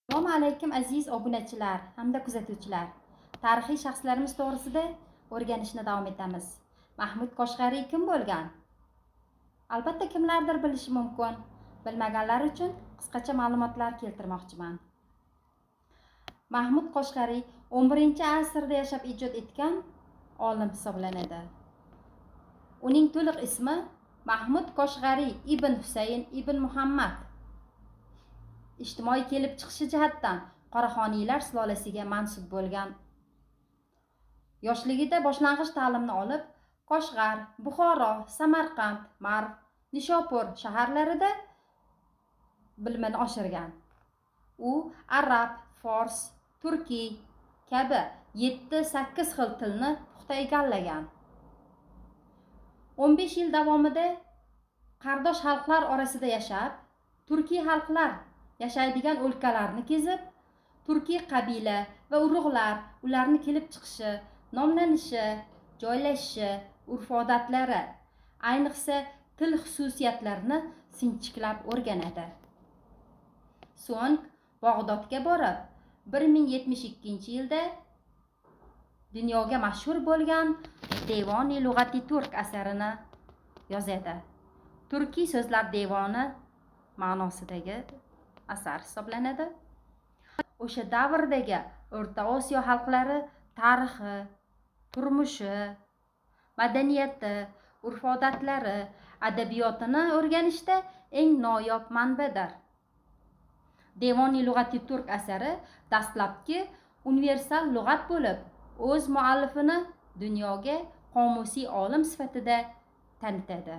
Assalomu alaykum aziz obunachilar hamda kuzatuvchilar. Tarixiy shaxslarimiz to'g'risida o'rganishni davom etamiz. Mahmud Qoshg'ariy kim bo'lgan? Albatta kimlardir bilishi mumkin. Bilmaganlar uchun qisqacha ma'lumotlar keltirmoqchiman. Mahmud Qoshg'ariy 11-asrda yashab ijod etgan olim hisoblanadi. Uning to'liq ismi Mahmud Qoshg'ariy ibn Husayn ibn Muhammad. Ijtimoiy kelib chiqishi jihatdan Qoraxoniylar sulolasiga mansub bo'lgan. Yoshligida boshlang'ich ta'limni olib, Qoshg'ar, Buxoro, Samarqand, Marv, Nishopur shaharlarida bilimini oshirgan. U arab, fors, turkiy kabi 7-8 xil tilni puxta egallagan. 15 yil davomida qardosh xalqlar orasida yashab, turkiy xalqlar yashaydigan o'lkalarni kezib, turkiy qabila va urug'lar, ularni kelib chiqishi, nomlanishi, joylashishi, urf-odatlari, ayniqsa til xususiyatlarini sinchiklab o'rganadi. So'ng Bag'dodga borib, 1072-yilda dunyoga mashhur bo'lgan Devon-i Lug'ati Turk asarini yozadi. Turkiy so'zlar devoni ma'nosidagi asar hisoblanadi. O'sha davrdagi O'rta Osiyo xalqlari tarixi, turmushi, madaniyati, urf-odatlari, adabiyotini o'rganishda eng noyob manbadir. Devon-i Lug'ati Turk asari dastlabki universal lug'at bo'lib, o'z muallifini dunyoga qomusiy olim sifatida tanitadi.